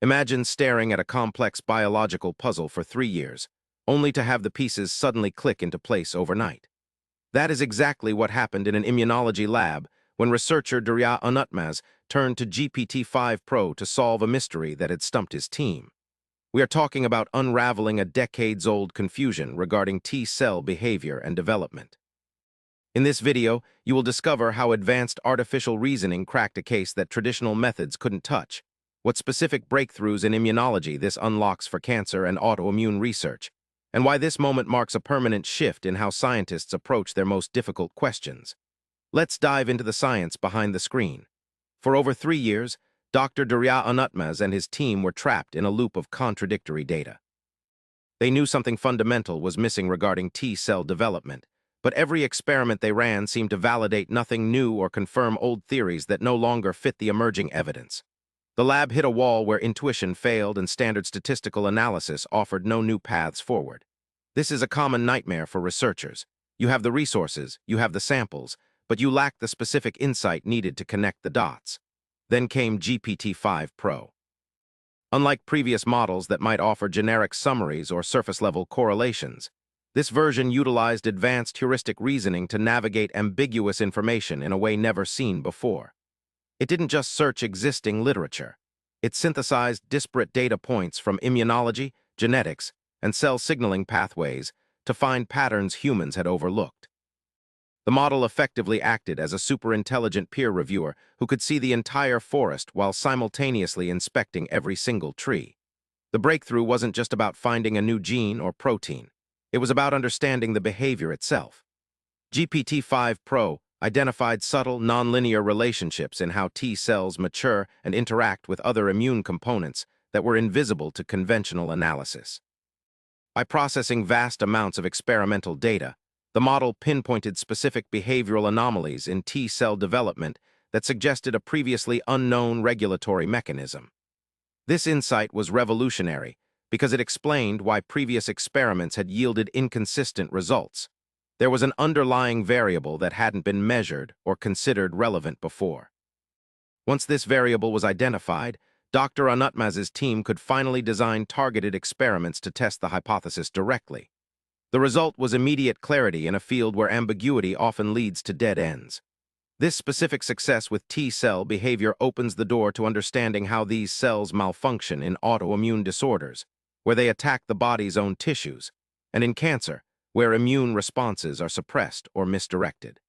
Imagine staring at a complex biological puzzle for 3 years, only to have the pieces suddenly click into place overnight. That is exactly what happened in an immunology lab when researcher Durya Anutmaz turned to GPT-5 Pro to solve a mystery that had stumped his team. We are talking about unraveling a decades-old confusion regarding T-cell behavior and development. In this video, you will discover how advanced artificial reasoning cracked a case that traditional methods couldn't touch, what specific breakthroughs in immunology this unlocks for cancer and autoimmune research, and why this moment marks a permanent shift in how scientists approach their most difficult questions. Let's dive into the science behind the screen. For over 3 years, Dr. Durya Anutmaz and his team were trapped in a loop of contradictory data. They knew something fundamental was missing regarding T-cell development, but every experiment they ran seemed to validate nothing new or confirm old theories that no longer fit the emerging evidence. The lab hit a wall where intuition failed and standard statistical analysis offered no new paths forward. This is a common nightmare for researchers. You have the resources, you have the samples, but you lack the specific insight needed to connect the dots. Then came GPT-5 Pro. Unlike previous models that might offer generic summaries or surface-level correlations, this version utilized advanced heuristic reasoning to navigate ambiguous information in a way never seen before. It didn't just search existing literature. It synthesized disparate data points from immunology, genetics, and cell signaling pathways to find patterns humans had overlooked. The model effectively acted as a superintelligent peer reviewer who could see the entire forest while simultaneously inspecting every single tree. The breakthrough wasn't just about finding a new gene or protein. It was about understanding the behavior itself. GPT-5 Pro identified subtle, nonlinear relationships in how T cells mature and interact with other immune components that were invisible to conventional analysis. By processing vast amounts of experimental data, the model pinpointed specific behavioral anomalies in T cell development that suggested a previously unknown regulatory mechanism. This insight was revolutionary because it explained why previous experiments had yielded inconsistent results. There was an underlying variable that hadn't been measured or considered relevant before. Once this variable was identified, Dr. Anutmaz's team could finally design targeted experiments to test the hypothesis directly. The result was immediate clarity in a field where ambiguity often leads to dead ends. This specific success with T-cell behavior opens the door to understanding how these cells malfunction in autoimmune disorders, where they attack the body's own tissues, and in cancer, where immune responses are suppressed or misdirected.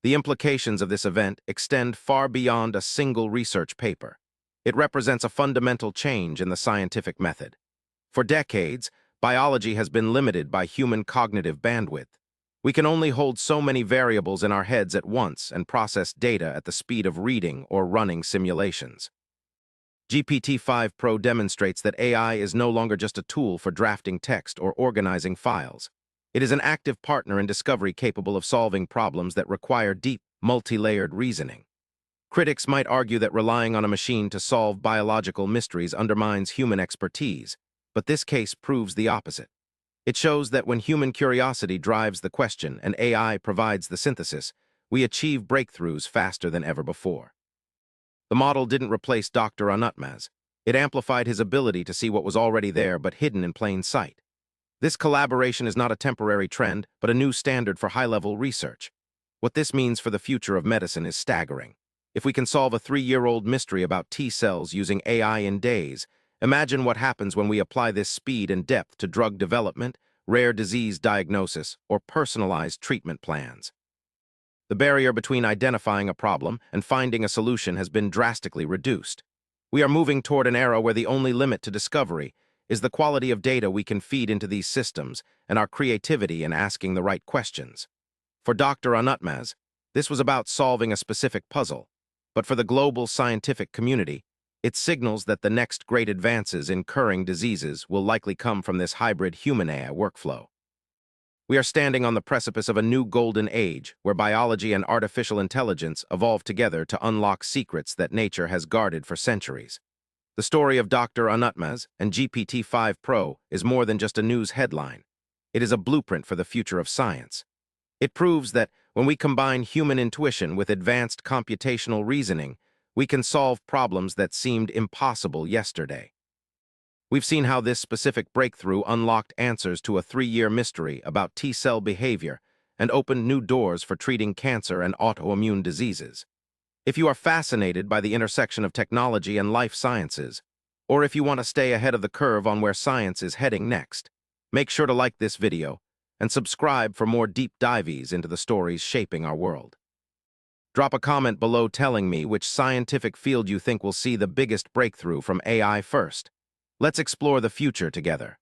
The implications of this event extend far beyond a single research paper. It represents a fundamental change in the scientific method. For decades, biology has been limited by human cognitive bandwidth. We can only hold so many variables in our heads at once and process data at the speed of reading or running simulations. GPT-5 Pro demonstrates that AI is no longer just a tool for drafting text or organizing files. It is an active partner in discovery capable of solving problems that require deep, multi-layered reasoning. Critics might argue that relying on a machine to solve biological mysteries undermines human expertise, but this case proves the opposite. It shows that when human curiosity drives the question and AI provides the synthesis, we achieve breakthroughs faster than ever before. The model didn't replace Dr. Anutmaz. It amplified his ability to see what was already there but hidden in plain sight. This collaboration is not a temporary trend, but a new standard for high-level research. What this means for the future of medicine is staggering. If we can solve a 3-year-old mystery about T cells using AI in days, imagine what happens when we apply this speed and depth to drug development, rare disease diagnosis, or personalized treatment plans. The barrier between identifying a problem and finding a solution has been drastically reduced. We are moving toward an era where the only limit to discovery is the quality of data we can feed into these systems and our creativity in asking the right questions. For Dr. Anutmaz, this was about solving a specific puzzle, but for the global scientific community, it signals that the next great advances in curing diseases will likely come from this hybrid human-AI workflow. We are standing on the precipice of a new golden age where biology and artificial intelligence evolve together to unlock secrets that nature has guarded for centuries. The story of Dr. Anutmaz and GPT-5 Pro is more than just a news headline. It is a blueprint for the future of science. It proves that when we combine human intuition with advanced computational reasoning, we can solve problems that seemed impossible yesterday. We've seen how this specific breakthrough unlocked answers to a 3-year mystery about T-cell behavior and opened new doors for treating cancer and autoimmune diseases. If you are fascinated by the intersection of technology and life sciences, or if you want to stay ahead of the curve on where science is heading next, make sure to like this video and subscribe for more deep dives into the stories shaping our world. Drop a comment below telling me which scientific field you think will see the biggest breakthrough from AI first. Let's explore the future together.